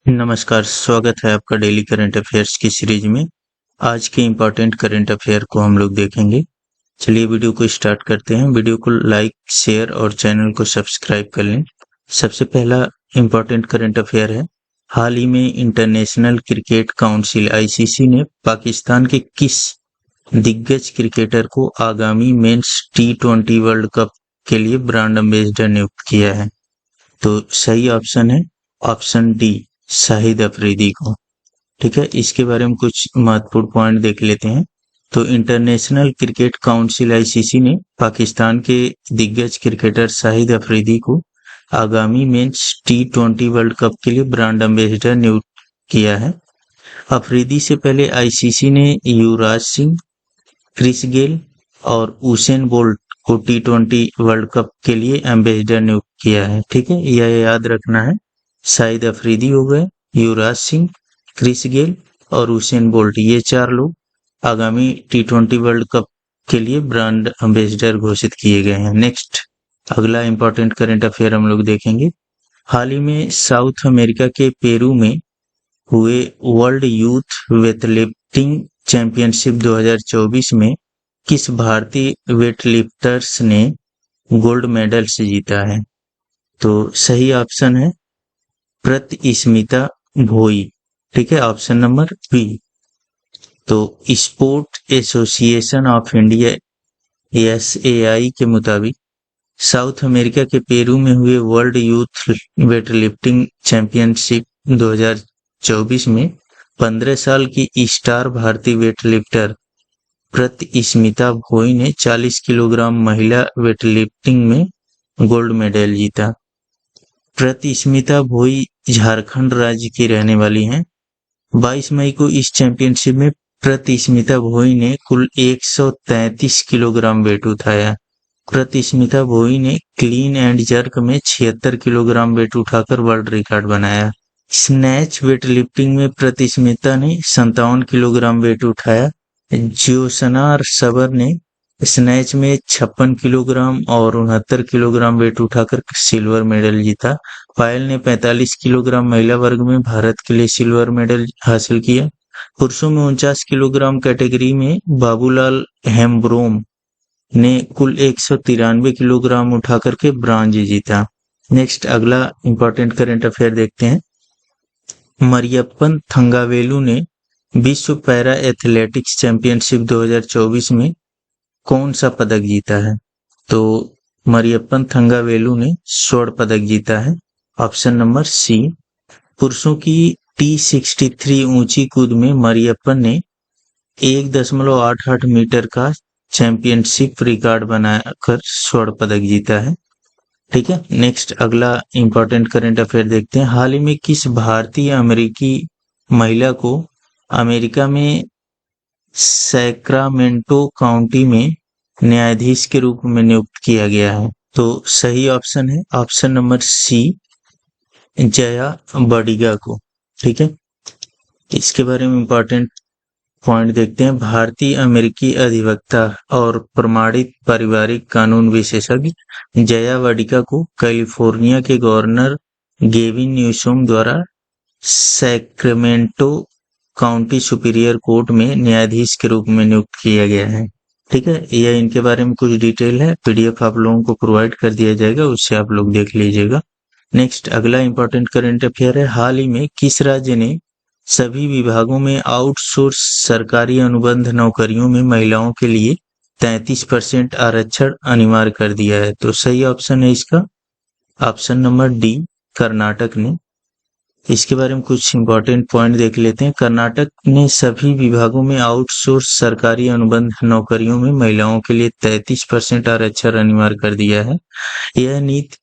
नमस्कार, स्वागत है आपका डेली करंट अफेयर्स की सीरीज में। आज के इम्पोर्टेंट करंट अफेयर को हम लोग देखेंगे। चलिए वीडियो को स्टार्ट करते हैं। वीडियो को लाइक, शेयर और चैनल को सब्सक्राइब कर लें। सबसे पहला इम्पोर्टेंट करंट अफेयर है, हाल ही में इंटरनेशनल क्रिकेट काउंसिल आईसीसी ने पाकिस्तान के किस दिग्गज क्रिकेटर को आगामी मेंस T20 वर्ल्ड कप के लिए ब्रांड एम्बेसडर नियुक्त किया है? तो सही ऑप्शन है ऑप्शन डी, शाहिद अफरीदी को। ठीक है, इसके बारे में कुछ महत्वपूर्ण पॉइंट देख लेते हैं। तो इंटरनेशनल क्रिकेट काउंसिल आईसीसी ने पाकिस्तान के दिग्गज क्रिकेटर शाहिद अफरीदी को आगामी मेंस T20 वर्ल्ड कप के लिए ब्रांड एम्बेसडर नियुक्त किया है। अफरीदी से पहले आईसीसी ने युवराज सिंह, क्रिस गेल और उसेन बोल्ट को T20 वर्ल्ड कप के लिए एम्बेसडर नियुक्त किया है। ठीक है, यह याद रखना है। शाहिद अफरीदी हो गए, युवराज सिंह, क्रिस गेल और उसेन बोल्ट, ये चार लोग आगामी T20 वर्ल्ड कप के लिए ब्रांड एम्बेसडर घोषित किए गए हैं। नेक्स्ट, अगला इंपॉर्टेंट करंट अफेयर हम लोग देखेंगे। हाल ही में साउथ अमेरिका के पेरू में हुए वर्ल्ड यूथ वेटलिफ्टिंग चैंपियनशिप 2024 में किस भारतीय वेटलिफ्टर्स ने गोल्ड मेडल से जीता है? तो सही ऑप्शन है प्रतिस्मिता भोई। ठीक है, ऑप्शन नंबर बी। तो sport association of India SAI के मुताबिक साउथ अमेरिका के पेरू में हुए वर्ल्ड यूथ वेटलिफ्टिंग चैंपियनशिप 2024 में 15 साल की स्टार भारतीय वेटलिफ्टर प्रतिस्मिता भोई ने 40 किलोग्राम महिला वेटलिफ्टिंग में गोल्ड मेडल जीता। प्रतिस्मिता भोई झारखंड राज्य की रहने वाली हैं। 22 मई को इस चैंपियनशिप में प्रतिस्मिता भोई ने कुल 133 किलोग्राम वेट उठाया। प्रतिस्मिता भोई ने क्लीन एंड जर्क में 76 किलोग्राम वेट उठाकर वर्ल्ड रिकॉर्ड बनाया। स्नैच वेटलिफ्टिंग में प्रतिस्मिता ने 57 किलोग्राम वेट उठाया। ज्योत्सना सबर ने स्नैच में 56 किलोग्राम और 69 किलोग्राम वेट उठाकर सिल्वर मेडल जीता। पायल ने 45 किलोग्राम महिला वर्ग में भारत के लिए सिल्वर मेडल हासिल किया। पुरुषों में 49 किलोग्राम कैटेगरी में बाबूलाल हेम्ब्रोम ने कुल 193 किलोग्राम उठाकर के ब्रॉन्ज जीता। नेक्स्ट, अगला इंपॉर्टेंट करंट अफेयर देखते हैं। मरियप्पन थंगावेलु ने विश्व पैरा एथलेटिक्स चैंपियनशिप 2024 में कौन सा पदक जीता है? तो मरियप्पन थंगावेलु ने स्वर्ण पदक जीता है। Option number C. पुरुषों की T63 ऊंची कूद में मरियप्पन ने 1.88 मीटर का चैंपियनशिप रिकॉर्ड बनाकर स्वर्ण पदक जीता है। ठीक है, नेक्स्ट, अगला इंपॉर्टेंट करंट अफेयर देखते हैं। हाल ही में किस भारतीय अमेरिकी महिला को अमेरिका में सैक्रामेंटो काउंटी में न्यायाधीश के रूप में नियुक्त किया गया है? तो सही ऑप्शन है ऑप्शन नंबर सी, जया बडिगा को। ठीक है, इसके बारे में इंपॉर्टेंट पॉइंट देखते हैं। भारतीय अमेरिकी अधिवक्ता और प्रमाणित पारिवारिक कानून विशेषज्ञ जया बडिगा को कैलिफोर्निया के गवर्नर गेविन न्यूसोम द्वारा सैक्रामेंटो काउंटी सुपीरियर कोर्ट में न्यायाधीश के रूप में नियुक्त किया गया है। ठीक है, यह इनके बारे में कुछ डिटेल है, PDF आप लोगों को प्रोवाइड कर दिया जाएगा, उससे आप लोग देख लीजिएगा। नेक्स्ट, अगला इंपॉर्टेंट करंट अफेयर है। हाल ही में किस राज्य ने सभी विभागों में आउटसोर्स सरकारी अनुबंध नौकरियों में महिलाओं के लिए 33% आरक्षण अनिवार्य कर दिया है? तो सही ऑप्शन है इसका ऑप्शन नंबर डी, कर्नाटक ने। इसके बारे में कुछ इंपॉर्टेंट पॉइंट देख लेते हैं। कर्नाटक ने सभी विभागों में आउटसोर्स सरकारी अनुबंध नौकरियों में महिलाओं के लिए 33% आरक्षण अनिवार्य कर दिया है। यह नीति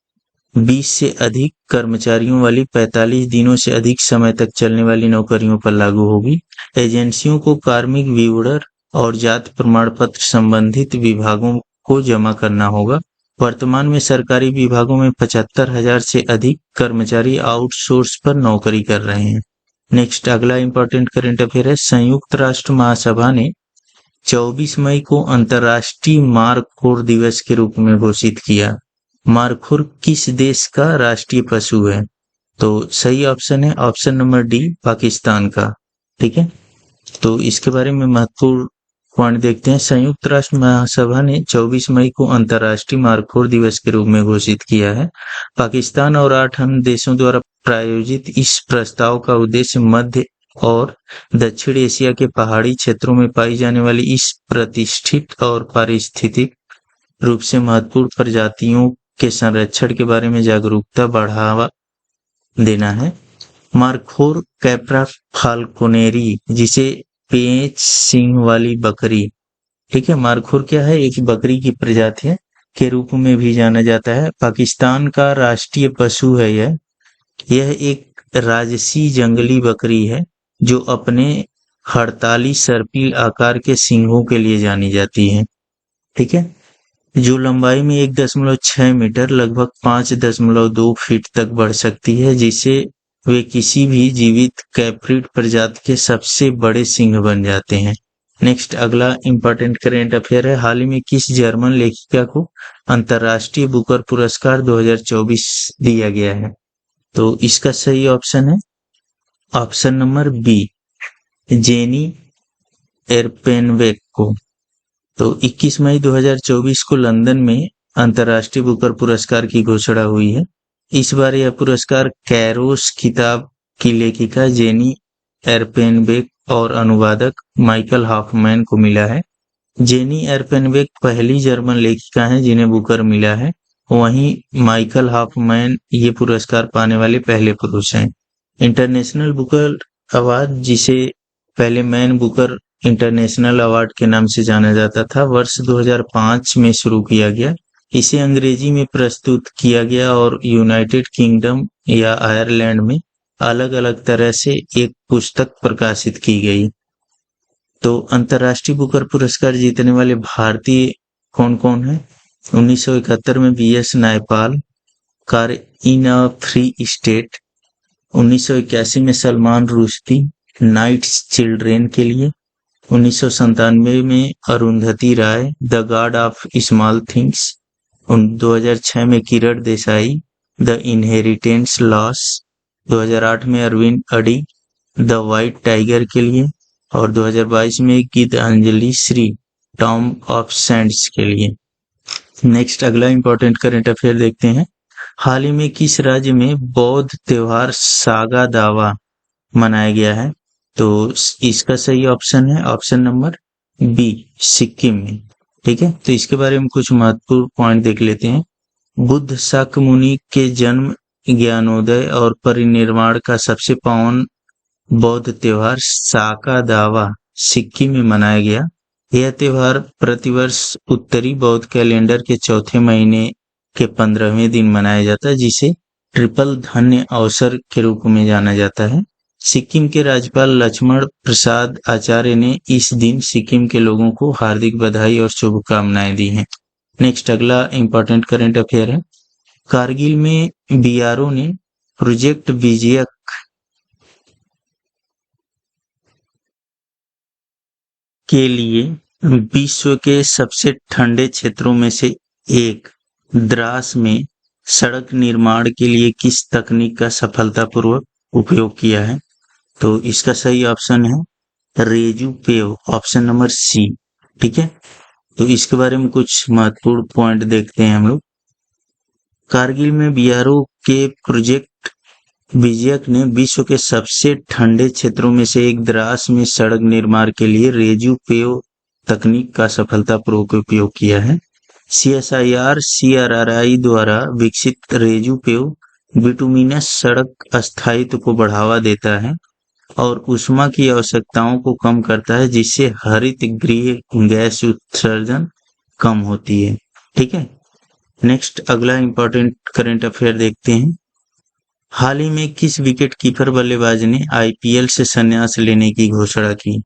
20 से अधिक कर्मचारियों वाली 45 दिनों से अधिक समय तक चलने वाली नौकरियों पर लागू होगी। एजेंसियों को कार्मिक विवरण और जाति प्रमाण पत्र संबंधित विभागों को जमा करना होगा। वर्तमान में सरकारी विभागों में 75,000 से अधिक कर्मचारी आउटसोर्स पर नौकरी कर रहे हैं। नेक्स्ट, अगला इंपॉर्टेंट करंट अफेयर है। संयुक्त राष्ट्र महासभा ने 24 मई को अंतर्राष्ट्रीय मार्खोर दिवस के रूप में घोषित किया। मार्खोर किस देश का राष्ट्रीय पशु है? तो सही ऑप्शन है ऑप्शन नंबर डी, पाकिस्तान का। ठीक है, तो इसके बारे में महत्वपूर्ण पॉइंट देखते हैं। संयुक्त राष्ट्र महासभा ने 24 मई को अंतर्राष्ट्रीय मार्कोर दिवस के रूप में घोषित किया है। पाकिस्तान और 8 अन्य देशों द्वारा प्रायोजित इस प्रस्ताव का उद्देश्य मध्य और दक्षिण एशिया के पहाड़ी क्षेत्रों में पाई जाने वाली इस प्रतिष्ठित और पारिस्थितिक रूप से महत्वपूर्ण प्रजातियों के संरक्षण के बारे में जागरूकता बढ़ावा देना है। मार्कोर कैप्रा फाल्कोनेरी, जिसे पेंच सींग वाली बकरी, ठीक है, मार्कोर क्या है, एक बकरी की प्रजाति है, के रूप में भी जाना जाता है। पाकिस्तान का राष्ट्रीय पशु है यह एक राजसी जंगली बकरी है जो अपने हड़ताली सर्पिल आकार के सींगों के लिए जानी जाती है। ठीक है, जो लंबाई में 1.6 मीटर लगभग 5.2 फीट तक बढ़ सकती है, जिससे वे किसी भी जीवित कैप्रिड प्रजाति के सबसे बड़े सिंह बन जाते हैं। नेक्स्ट अगला इंपॉर्टेंट करेंट अफेयर है। हाल ही में किस जर्मन लेखिका को अंतर्राष्ट्रीय बुकर पुरस्कार 2024 दिया गया है? तो इसका सही ऑप्शन है ऑप्शन नंबर बी, जेनी एर्पेनबेक को। तो 21 मई 2024 को लंदन में अंतर्राष्ट्रीय बुकर पुरस्कार की घोषणा हुई है। इस बार यह पुरस्कार कैरोस किताब की लेखिका जेनी एर्पेनबेक और अनुवादक माइकल हॉफमैन को मिला है। जेनी एर्पेनबेक पहली जर्मन लेखिका हैं जिन्हें बुकर मिला है, वहीं माइकल हॉफमैन ये पुरस्कार पाने वाले पहले पुरुष हैं। इंटरनेशनल बुकर अवार्ड, जिसे पहले मैन बुकर इंटरनेशनल अवार्ड के नाम से जाना जाता था, वर्ष 2005 में शुरू किया गया। इसे अंग्रेजी में प्रस्तुत किया गया और यूनाइटेड किंगडम या आयरलैंड में अलग अलग तरह से एक पुस्तक प्रकाशित की गई। तो अंतर्राष्ट्रीय बुकर पुरस्कार जीतने वाले भारतीय कौन कौन है? 1971 में BS Naipal, car in a free state. 1981 में सलमान रुश्दी, नाइट्स चिल्ड्रेन के लिए। 1997 में Arundhati Roy, the god of small things. 2006 में Kiran Desai, the inheritance loss. 2008 में अरविंद अडी, द व्हाइट टाइगर के लिए। और 2022 में Geetanjali Shree, tomb of sands के लिए। नेक्स्ट अगला इंपॉर्टेंट करंट अफेयर देखते हैं। हाल ही में किस राज्य में बौद्ध त्योहार सागा दावा मनाया गया है? तो इसका सही ऑप्शन है ऑप्शन नंबर बी, सिक्किम में। ठीक है, तो इसके बारे में कुछ महत्वपूर्ण पॉइंट देख लेते हैं। बुद्ध शाक्य मुनि के जन्म, ज्ञानोदय और परिनिर्वाण का सबसे पावन बौद्ध त्योहार साका दावा सिक्किम में मनाया गया। यह त्योहार प्रतिवर्ष उत्तरी बौद्ध कैलेंडर के चौथे महीने के 15वें दिन मनाया जाता है, जिसे ट्रिपल धन्य अवसर के रूप में जाना जाता है। सिक्किम के राज्यपाल लक्ष्मण प्रसाद आचार्य ने इस दिन सिक्किम के लोगों को हार्दिक बधाई और शुभकामनाएं दी हैं। नेक्स्ट अगला इंपॉर्टेंट करंट अफेयर है। कारगिल में BRO ने प्रोजेक्ट विजयक के लिए विश्व के सबसे ठंडे क्षेत्रों में से एक द्रास में सड़क निर्माण के लिए किस तकनीक का सफलतापूर्वक उपयोग किया है? तो इसका सही ऑप्शन है रेजू पेव, ऑप्शन नंबर सी। ठीक है, तो इसके बारे में कुछ महत्वपूर्ण पॉइंट देखते हैं हम लोग। कारगिल में BRO के प्रोजेक्ट विजयक ने विश्व के सबसे ठंडे क्षेत्रों में से एक द्रास में सड़क निर्माण के लिए रेजू पेव तकनीक का सफलतापूर्वक उपयोग किया है। CSIR CRRI द्वारा विकसित रेजू पेव बिटुमिनस सड़क स्थायित्व को बढ़ावा देता है और ऊष्मा की आवश्यकताओं को कम करता है, जिससे हरित गृह गैस उत्सर्जन कम होती है। ठीक है, नेक्स्ट अगला इंपॉर्टेंट करंट अफेयर देखते हैं। हाल ही में किस विकेट कीपर बल्लेबाज ने IPL से संन्यास लेने की घोषणा की?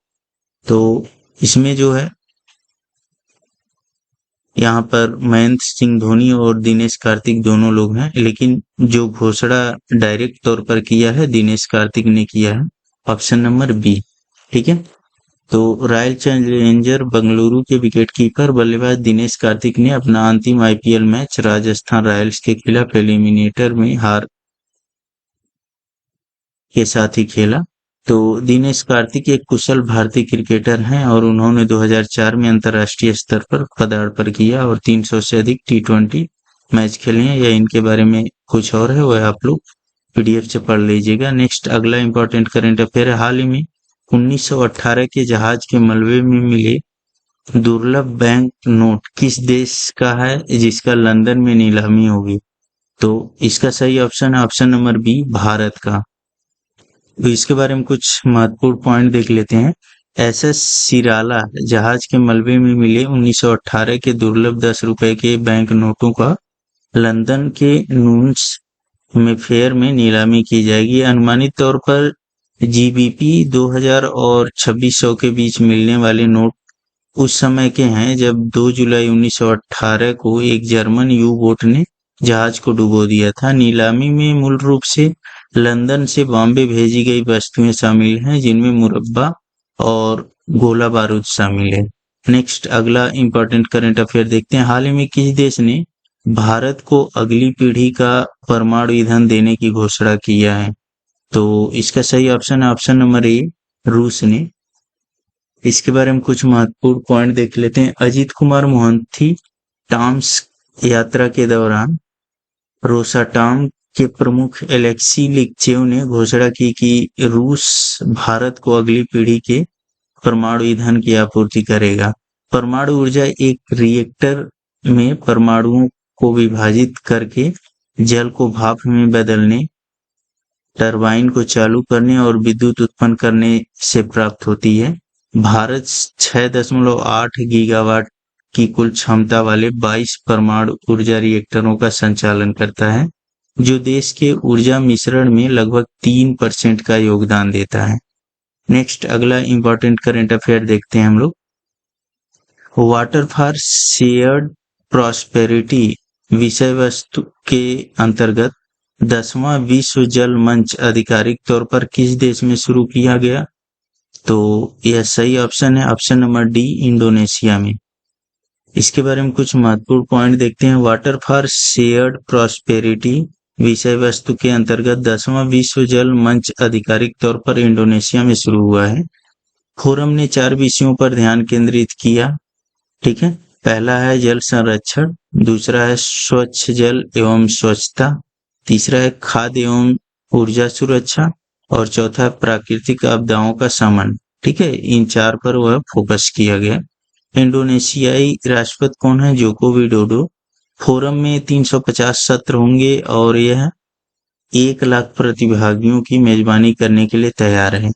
तो इसमें जो है यहाँ पर महेंद्र सिंह धोनी और दिनेश कार्तिक दोनों लोग हैं, लेकिन जो घोषणा डायरेक्ट तौर पर किया है दिनेश कार्तिक ने किया है, ऑप्शन नंबर बी। ठीक है, तो रॉयल चैलेंजर बेंगलुरु के विकेटकीपर बल्लेबाज दिनेश कार्तिक ने अपना अंतिम IPL मैच राजस्थान रॉयल्स के खिलाफ एलिमिनेटर में हार के साथ ही खेला। तो दिनेश कार्तिक एक कुशल भारतीय क्रिकेटर हैं और उन्होंने 2004 में अंतर्राष्ट्रीय स्तर पर पदार्पण किया और 300 से अधिक T20 मैच खेले हैं। या इनके बारे में कुछ और है वह आप लोग PDF से पढ़ लीजिएगा। नेक्स्ट अगला इंपॉर्टेंट करंट अफेयर है। हाल ही में 1918 के जहाज के मलबे में मिले दुर्लभ बैंक नोट किस देश का है जिसका लंदन में नीलामी होगी? तो इसका सही ऑप्शन है ऑप्शन नंबर बी, भारत का। तो इसके बारे में कुछ महत्वपूर्ण पॉइंट देख लेते हैं। SS सिराला जहाज के मलबे में मिले 1918 के दुर्लभ 10 रुपए के बैंक नोटों का लंदन के नून्स में फेयर में नीलामी की जाएगी। अनुमानित तौर पर GBP 2000 और 2600 के बीच मिलने वाले नोट उस समय के हैं जब 2 जुलाई 1918 को एक जर्मन U-बोट ने जहाज को डुबो दिया था। नीलामी में मूल रूप से लंदन से बॉम्बे भेजी गई वस्तुएं शामिल हैं जिनमें मुरब्बा और गोला बारूद शामिल है। नेक्स्ट अगला इंपॉर्टेंट करंट अफेयर देखते हैं। हाल ही में किस देश ने भारत को अगली पीढ़ी का परमाणु ईंधन देने की घोषणा किया है? तो इसका सही ऑप्शन है ऑप्शन नंबर ए, रूस ने। इसके बारे में कुछ महत्वपूर्ण पॉइंट देख लेते हैं। अजीत कुमार मोहंती टाम्स यात्रा के दौरान रोसाटॉम के प्रमुख एलेक्सी लिगचेव ने घोषणा की कि रूस भारत को अगली पीढ़ी के परमाणु ईंधन की आपूर्ति करेगा। परमाणु ऊर्जा एक रिएक्टर में परमाणुओं को विभाजित करके जल को भाप में बदलने, टरबाइन को चालू करने और विद्युत उत्पन्न करने से प्राप्त होती है। भारत 6.8 गीगावाट की कुल क्षमता वाले 22 परमाणु ऊर्जा रिएक्टरों का संचालन करता है जो देश के ऊर्जा मिश्रण में लगभग 3% का योगदान देता है। नेक्स्ट अगला इंपॉर्टेंट करंट अफेयर देखते हैं हम लोग। वाटर फॉर शेयर्ड प्रॉस्पेरिटी विषय वस्तु के अंतर्गत 10वां विश्व जल मंच आधिकारिक तौर पर किस देश में शुरू किया गया? तो यह सही ऑप्शन है ऑप्शन नंबर डी, इंडोनेशिया में। इसके बारे में कुछ महत्वपूर्ण पॉइंट देखते हैं। वाटर फॉर शेयर्ड प्रॉस्पेरिटी विषय वस्तु के अंतर्गत 10वां विश्व जल मंच आधिकारिक तौर पर इंडोनेशिया में शुरू हुआ है। फोरम ने 4 विषयों पर ध्यान केंद्रित किया। ठीक है, पहला है जल संरक्षण, दूसरा है स्वच्छ जल एवं स्वच्छता, तीसरा है खाद्य एवं ऊर्जा सुरक्षा और चौथा है प्राकृतिक आपदाओं का शमन। ठीक है, इन 4 पर वह फोकस किया गया। इंडोनेशियाई राष्ट्रपति कौन है? Joko Widodo. फोरम में 350 सत्र होंगे और यह 1 लाख प्रतिभागियों की मेजबानी करने के लिए तैयार है।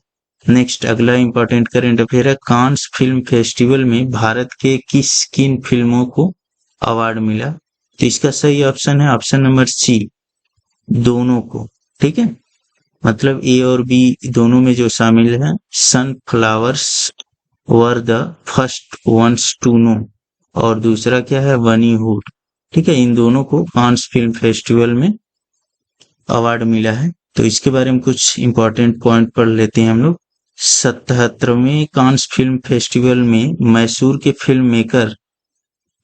नेक्स्ट अगला इंपॉर्टेंट करंट अफेयर है। कांस फिल्म फेस्टिवल में भारत के किन फिल्मों को अवार्ड मिला? तो इसका सही ऑप्शन है ऑप्शन नंबर सी, दोनों को। ठीक है, मतलब ए और बी दोनों में जो शामिल है। Sunflowers were the first ones to know और दूसरा क्या है? बनीहुड। ठीक है, इन दोनों को कांस फिल्म फेस्टिवल में अवार्ड मिला है। तो इसके बारे में कुछ इंपॉर्टेंट पॉइंट पढ़ लेते हैं हम लोग। 77वें कांस फिल्म फेस्टिवल में मैसूर के film maker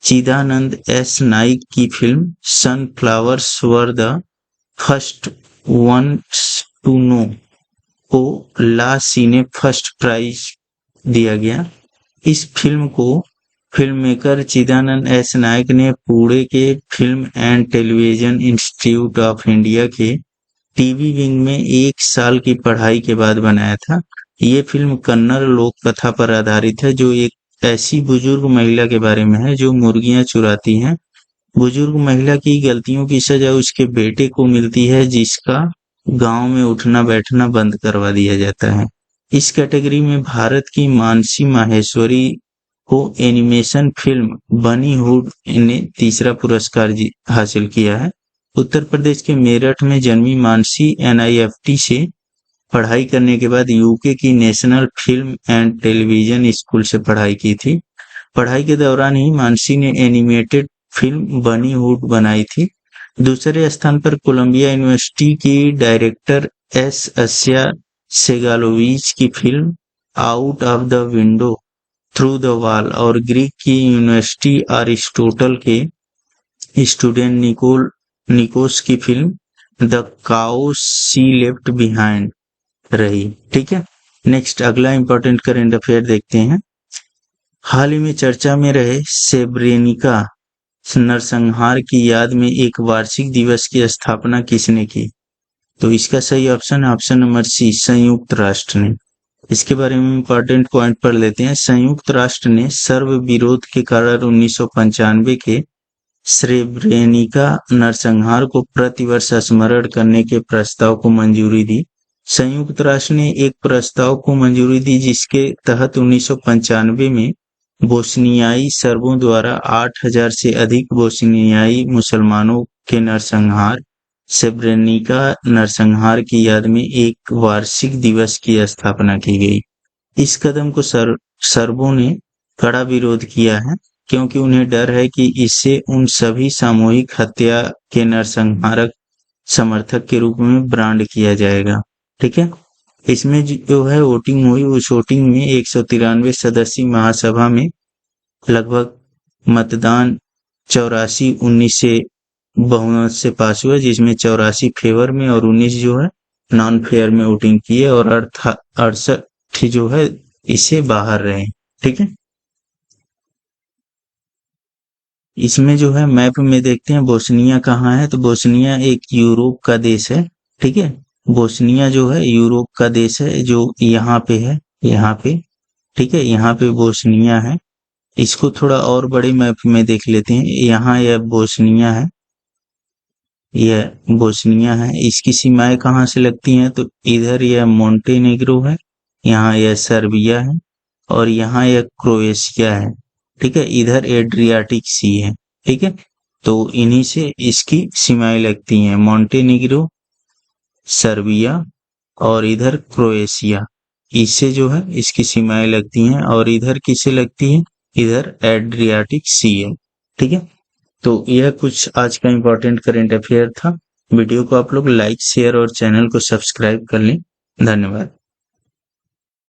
Chidananda S Naik की film sunflowers were the first ones to know को ला सीने फर्स्ट प्राइज दिया गया। इस फिल्म को फिल्म मेकर चिदानंद एस नायक ने पुणे के film and television institute of India के टीवी विंग में 1 साल की पढ़ाई के बाद बनाया था। ये फिल्म कन्नड़ लोक कथा पर आधारित है जो एक ऐसी बुजुर्ग महिला के बारे में है जो मुर्गियां चुराती है। बुजुर्ग महिला की गलतियों की सजा उसके बेटे को मिलती है जिसका गांव में उठना बैठना बंद करवा दिया जाता है। इस कैटेगरी में भारत की मानसी माहेश्वरी को एनिमेशन फिल्म बनीहुड ने 3रा पुरस्कार हासिल किया है। उत्तर प्रदेश के मेरठ में जन्मी मानसी NIFT से पढ़ाई करने के बाद UK की national film and television school से पढ़ाई की थी। पढ़ाई के दौरान ही मानसी ने एनिमेटेड फिल्म बनीहुड बनाई थी। दूसरे स्थान पर कोलंबिया यूनिवर्सिटी की डायरेक्टर S अस्या सेगालोविच की film out of the window through the wall और ग्रीक की यूनिवर्सिटी अरिस्टोटल के स्टूडेंट निकोस की film the chaos she left behind रही। ठीक है, नेक्स्ट अगला इंपॉर्टेंट करंट अफेयर देखते हैं। हाल ही में चर्चा में रहे सेब्रेनिका नरसंहार की याद में एक वार्षिक दिवस की स्थापना किसने की? तो इसका सही ऑप्शन नंबर सी, संयुक्त राष्ट्र ने। इसके बारे में इंपॉर्टेंट पॉइंट पढ़ लेते हैं। संयुक्त राष्ट्र ने सर्व विरोध के कारण 1995 के स्रेब्रेनिका नरसंहार को प्रतिवर्ष स्मरण करने के प्रस्ताव को मंजूरी दी। संयुक्त राष्ट्र ने एक प्रस्ताव को मंजूरी दी जिसके तहत 1995 में बोस्नियाई सर्बों द्वारा 8,000 से अधिक बोस्नियाई मुसलमानों के नरसंहार सेब्रेनिका नरसंहार की याद में एक वार्षिक दिवस की स्थापना की गई। इस कदम को सर्बों ने कड़ा विरोध किया है क्योंकि उन्हें डर है कि इससे उन सभी सामूहिक हत्या के नरसंहारक समर्थक के रूप में ब्रांड किया जाएगा। ठीक है, इसमें जो है वोटिंग हुई, उस वोटिंग में 193 सदस्यीय महासभा में लगभग मतदान 84-19 से बहुमत से पास हुआ, जिसमें 84 फेवर में और 19 जो है नॉन फेयर में वोटिंग किए और 68 जो है इसे बाहर रहे। ठीक है, इसमें जो है मैप में देखते हैं बोस्निया कहाँ है। तो बोस्निया एक यूरोप का देश है। ठीक है, बोस्निया जो है यूरोप का देश है, जो यहाँ पे है, यहाँ पे। ठीक है, यहाँ पे बोस्निया है। इसको थोड़ा और बड़े मैप में देख लेते हैं। यहाँ यह बोस्निया है, यह बोस्निया है। इसकी सीमाएं कहाँ से लगती हैं? तो इधर यह मोंटेनेग्रो है, यहाँ यह सर्बिया है और यहाँ यह क्रोएशिया है। ठीक है, इधर एड्रियाटिक सी है। ठीक है, तो इन्हीं से इसकी सीमाएं लगती हैं, मोंटेनेग्रो, सर्बिया और इधर क्रोएशिया। इससे जो है इसकी सीमाएं लगती हैं और इधर किसे लगती है? इधर एड्रियाटिक सी है। ठीक है, तो यह कुछ आज का इंपॉर्टेंट करंट अफेयर था। वीडियो को आप लोग लाइक, शेयर और चैनल को सब्सक्राइब कर लें। धन्यवाद।